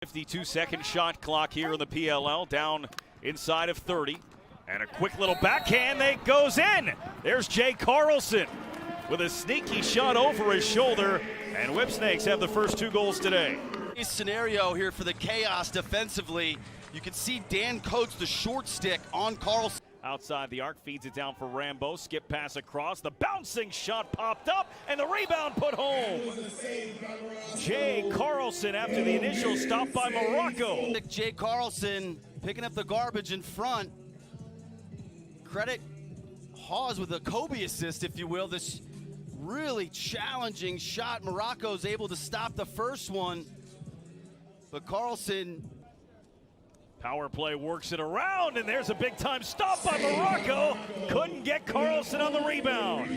52-second shot clock here in the PLL, down inside of 30. And a quick little backhand that goes in. There's Jay Carlson with a sneaky shot over his shoulder. And Whipsnakes have the first 2 goals today. Scenario here for the Chaos defensively. You can see Dan Coates, the short stick on Carlson. Outside the arc, feeds it down for Rambo. Skip pass across. The bouncing shot popped up, and the rebound put home. Jay Carlson after the initial stop by Morocco. Jay Carlson picking up the garbage in front. Credit Hawes with a Kobe assist, if you will. This really challenging shot. Morocco's able to stop the first one, but Carlson. Power play works it around, and there's a big-time stop by Morocco. Couldn't get Carlson on the rebound.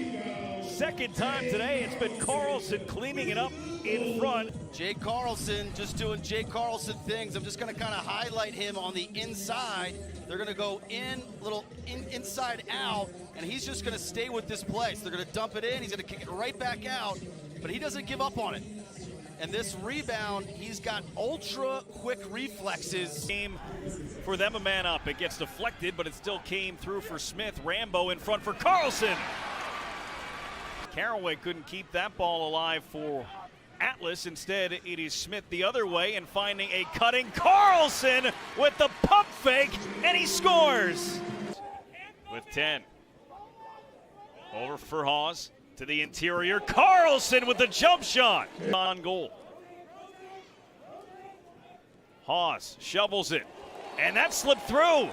Second time today, it's been Carlson cleaning it up in front. Jay Carlson just doing Jay Carlson things. I'm just going to kind of highlight him on the inside. They're going to go inside out, and he's just going to stay with this play. So they're going to dump it in. He's going to kick it right back out, but he doesn't give up on it. And this rebound, he's got ultra quick reflexes. Game for them, a man up. It gets deflected, but it still came through for Smith. Rambo in front for Carlson. Caraway couldn't keep that ball alive for Atlas. Instead, it is Smith the other way and finding a cutting Carlson with the pump fake, and he scores. With 10. Over for Hawes. To the interior, Carlson with the jump shot on goal. Hawes shovels it, and that slipped through.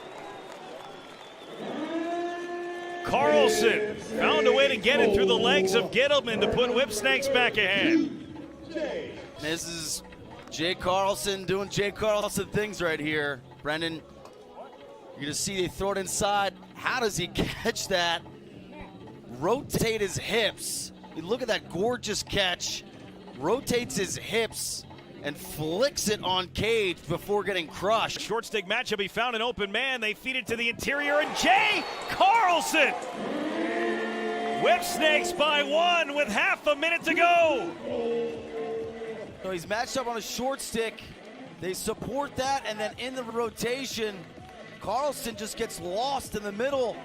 Carlson found a way to get it through the legs of Gittleman to put Whipsnakes back ahead. This is Jay Carlson doing Jay Carlson things right here. Brendan, you're gonna see they throw it inside. How does he catch that? Rotate his hips. You look at that gorgeous catch. Rotates his hips and flicks it on Cage before getting crushed. Short stick matchup, he found an open man. They feed it to the interior, and Jay Carlson! Whipsnakes by 1 with half a minute to go. So he's matched up on a short stick. They support that, and then in the rotation, Carlson just gets lost in the middle.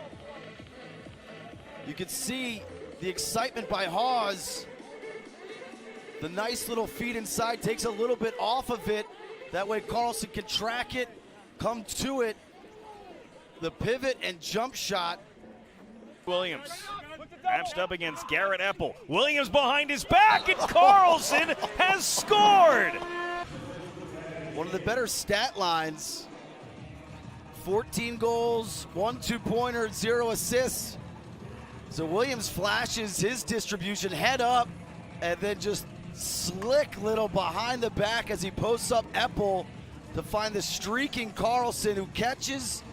You can see the excitement by Hawes. The nice little feed inside takes a little bit off of it. That way Carlson can track it, come to it. The pivot and jump shot. Williams matched up against Garrett Epple. Williams behind his back, and Carlson has scored. One of the better stat lines. 14 goals, 1 2-pointer, 0 assists. So Williams flashes his distribution head up and then just slick little behind the back as he posts up Epple to find the streaking Carlson, who catches,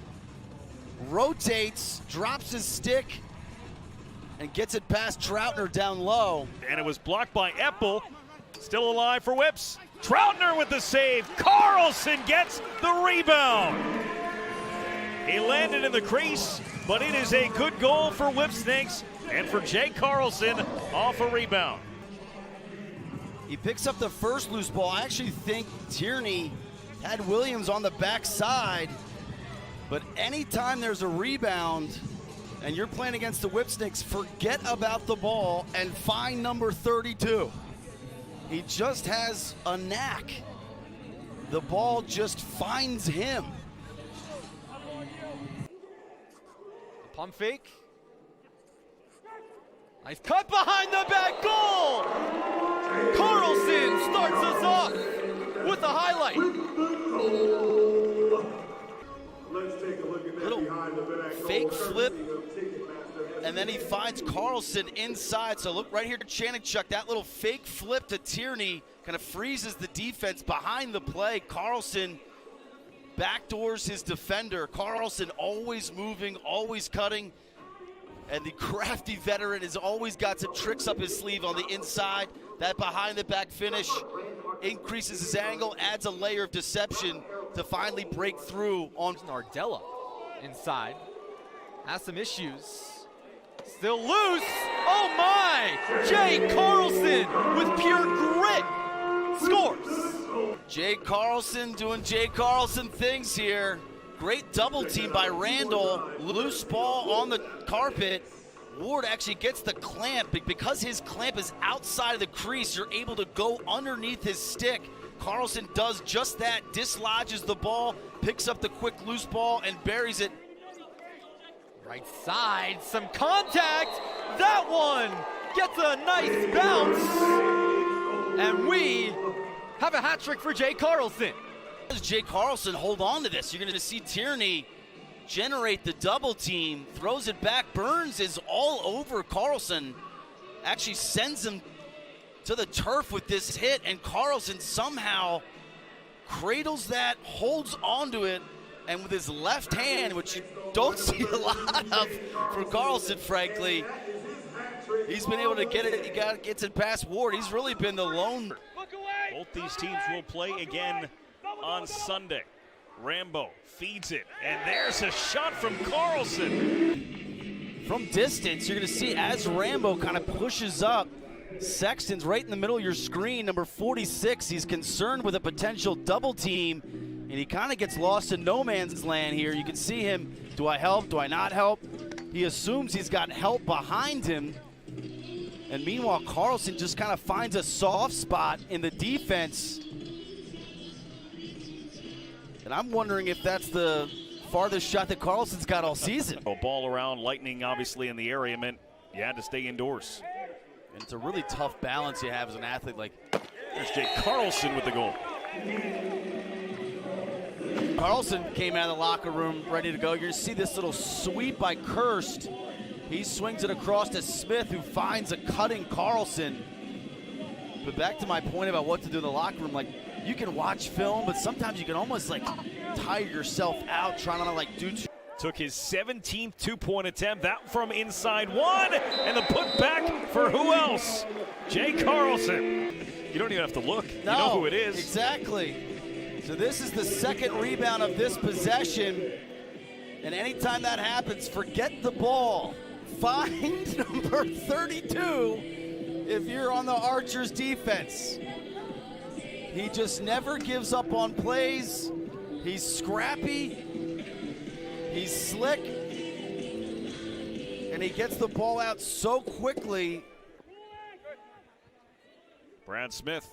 rotates, drops his stick, and gets it past Troutner down low. And it was blocked by Epple. Still alive for Whips. Troutner with the save. Carlson gets the rebound. He landed in the crease, but it is a good goal for Whipsnakes and for Jay Carlson off a rebound. He picks up the first loose ball. I actually think Tierney had Williams on the backside, but anytime there's a rebound and you're playing against the Whipsnakes, forget about the ball and find number 32. He just has a knack. The ball just finds him. Pump fake. Nice cut behind the back, goal! Carlson starts us off with a highlight. Let's take a look at that Little behind the back fake goal. flip, and then he finds Carlson inside. So look right here to Chanachuk, that little fake flip to Tierney kind of freezes the defense behind the play. Carlson backdoors his defender. Carlson always moving, always cutting. And the crafty veteran has always got some tricks up his sleeve on the inside. That behind the back finish increases his angle, adds a layer of deception to finally break through on Nardella inside. Has some issues. Still loose. Oh my! Jay Carlson with pure grit scores. Jay Carlson doing Jay Carlson things here. Great double team by Randall. Loose ball on the carpet. Ward actually gets the clamp. Because his clamp is outside of the crease, you're able to go underneath his stick. Carlson does just that, dislodges the ball, picks up the quick loose ball, and buries it. Right side, some contact. That one gets a nice bounce. And we have a hat trick for Jay Carlson. As Jay Carlson hold on to this, you're going to see Tierney generate the double team, throws it back. Burns is all over Carlson, actually sends him to the turf with this hit, and Carlson somehow cradles that, holds onto it, and with his left hand, which you don't see a lot of for Carlson, frankly, he's been able to get it, gets it past Ward. He's really been the lone. Both these teams will play again on Sunday. Rambo feeds it, and there's a shot from Carlson. From distance, you're going to see as Rambo kind of pushes up, Sexton's right in the middle of your screen, number 46. He's concerned with a potential double team, and he kind of gets lost in no man's land here. You can see him, do I help, do I not help? He assumes he's got help behind him, and meanwhile, Carlson just kind of finds a soft spot in the defense. And I'm wondering if that's the farthest shot that Carlson's got all season. A ball around, lightning obviously in the area meant you had to stay indoors. And it's a really tough balance you have as an athlete like. There's Jay Carlson with the goal. Carlson came out of the locker room ready to go. You're going to see this little sweep by Kirst. He swings it across to Smith, who finds a cutting Carlson. But back to my point about what to do in the locker room, like, you can watch film, but sometimes you can almost like tire yourself out trying to like do. Took his 17th two-point attempt, that from inside one, and the putback for who else? Jay Carlson. You don't even have to look. No, you know who it is. Exactly. So this is the second rebound of this possession, and anytime that happens, forget the ball. Find number 32 if you're on the Archers defense. He just never gives up on plays. He's scrappy. He's slick. And he gets the ball out so quickly. Brad Smith.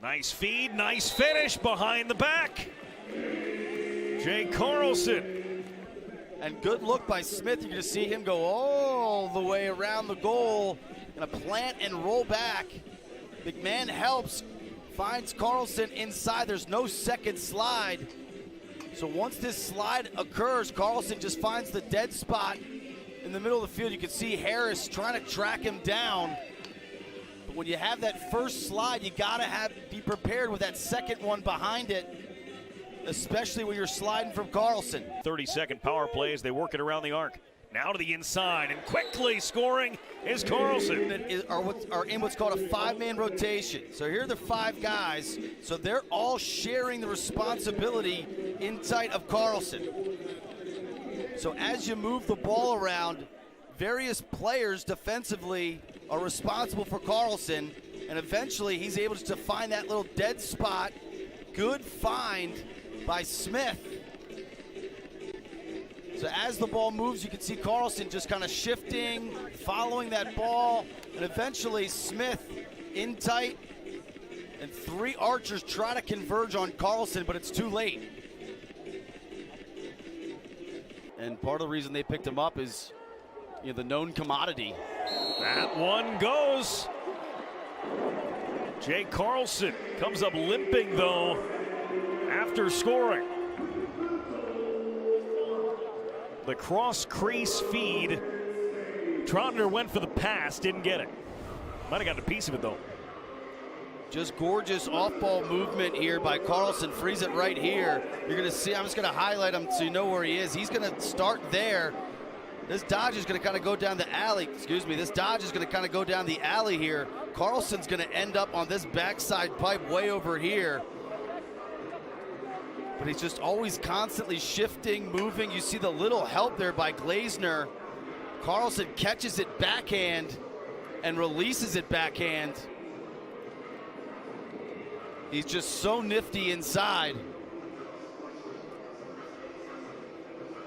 Nice feed, nice finish behind the back. Jay Carlson. And good look by Smith. You're going to see him go all the way around the goal. Going to plant and roll back. McMahon helps, finds Carlson inside. There's no second slide. So once this slide occurs, Carlson just finds the dead spot in the middle of the field. You can see Harris trying to track him down. But when you have that first slide, you gotta be prepared with that second one behind it, especially when you're sliding from Carlson. 30-second power play as they work it around the arc. Now to the inside, and quickly scoring is Carlson. Are in what's called a five-man rotation. So here are the five guys. So they're all sharing the responsibility in tight of Carlson. So as you move the ball around, various players defensively are responsible for Carlson, and eventually he's able to find that little dead spot. Good find by Smith. So as the ball moves, you can see Carlson just kind of shifting, following that ball, and eventually Smith in tight, and three Archers try to converge on Carlson, but it's too late. And part of the reason they picked him up is, you know, the known commodity. That one goes. Jay Carlson comes up limping, though, after scoring. The cross crease feed. Trotner went for the pass, didn't get it. Might have gotten a piece of it, though. Just gorgeous off-ball movement here by Carlson. Frees it right here. You're going to see, I'm just going to highlight him so you know where he is. He's going to start there. This dodge is going to kind of go down the alley. Excuse me. This dodge is going to kind of go down the alley here. Carlson's going to end up on this backside pipe way over here. But he's just always constantly shifting, moving. You see the little help there by Glazner. Carlson catches it backhand and releases it backhand. He's just so nifty inside.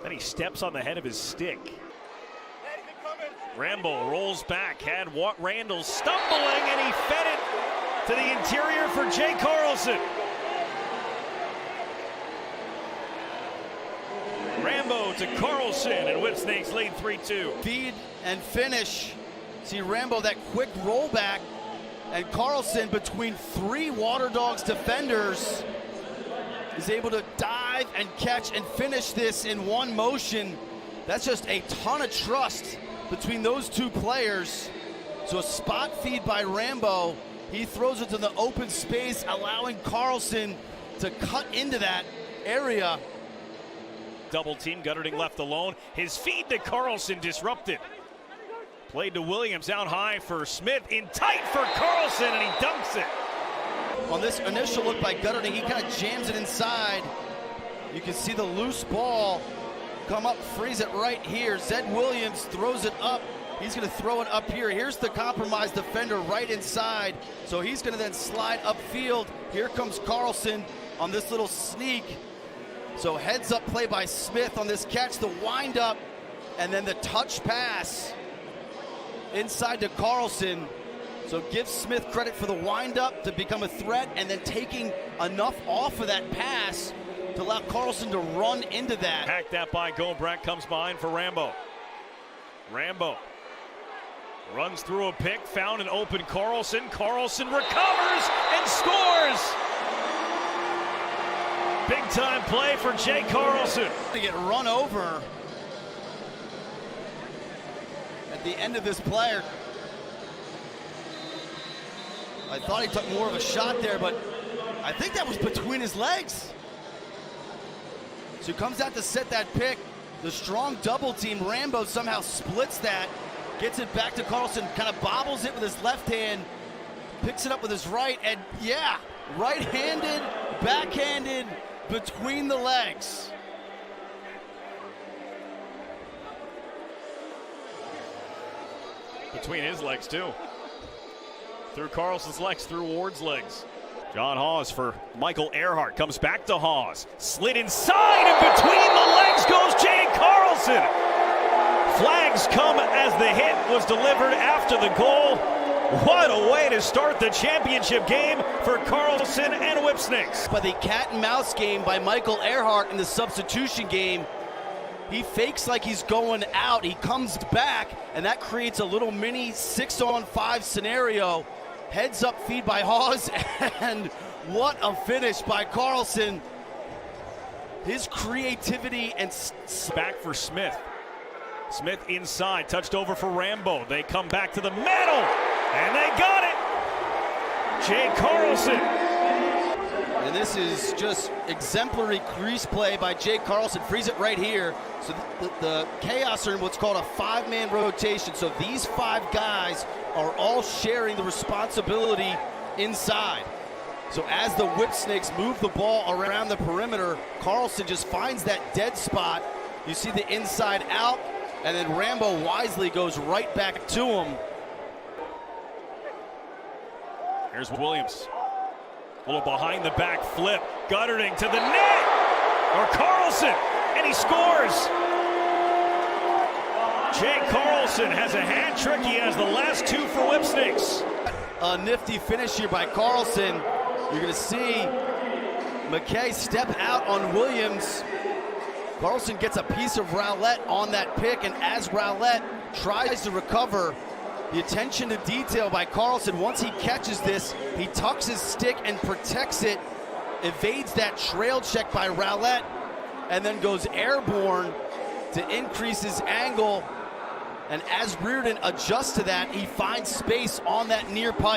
Then he steps on the head of his stick. Rambo rolls back, had Randall stumbling, and he fed it to the interior for Jay Carlson. Rambo to Carlson, and Whipsnakes lead 3-2. Feed and finish. See Rambo, that quick rollback, and Carlson, between three Water Dogs defenders, is able to dive and catch and finish this in one motion. That's just a ton of trust between those two players. So a spot feed by Rambo. He throws it to the open space, allowing Carlson to cut into that area. Double team, Gutterding left alone. His feed to Carlson disrupted. Played to Williams, out high for Smith, in tight for Carlson, and he dunks it. On this initial look by Gutterding, he kind of jams it inside. You can see the loose ball come up, freeze it right here. Zed Williams throws it up. He's going to throw it up here. Here's the compromised defender right inside. So he's going to then slide upfield. Here comes Carlson on this little sneak. So heads up play by Smith on this catch, the wind up, and then the touch pass inside to Carlson. So give Smith credit for the wind up to become a threat, and then taking enough off of that pass to allow Carlson to run into that. Hacked that by Gobrecht, comes behind for Rambo. Rambo runs through a pick, found an open Carlson. Carlson recovers and scores. Big time play for Jay Carlson. To get run over at the end of this player. I thought he took more of a shot there, but I think that was between his legs. So he comes out to set that pick. The strong double team, Rambo somehow splits that, gets it back to Carlson, kind of bobbles it with his left hand, picks it up with his right, and yeah, right-handed, backhanded, between the legs. Between his legs, too. Through Carlson's legs, through Ward's legs. John Hawes for Michael Earhart. Comes back to Hawes. Slid inside, and between the legs goes Jay Carlson. Flags come as the hit was delivered after the goal. What a way to start the championship game for Carlson and Whipsnakes. By the cat and mouse game by Michael Earhart in the substitution game. He fakes like he's going out. He comes back, and that creates a little mini 6-on-5 scenario. Heads up feed by Hawes, and what a finish by Carlson. His creativity and back for Smith. Smith inside, touched over for Rambo. They come back to the middle, and they got it. Jay Carlson. And this is just exemplary crease play by Jay Carlson. Freeze it right here. So the Chaos are in what's called a 5-man rotation. So these 5 guys are all sharing the responsibility inside. So as the Whipsnakes move the ball around the perimeter, Carlson just finds that dead spot. You see the inside out, and then Rambo wisely goes right back to him. Here's Williams. A little behind the back flip. Gutterding to the net. Or Carlson. And he scores. Jay Carlson has a hat trick. He has the last 2 for Whipsnakes. A nifty finish here by Carlson. You're going to see McKay step out on Williams. Carlson gets a piece of Rowlett on that pick, and as Rowlett tries to recover, the attention to detail by Carlson. Once he catches this, he tucks his stick and protects it, evades that trail check by Rowlett, and then goes airborne to increase his angle. And as Reardon adjusts to that, he finds space on that near pipe.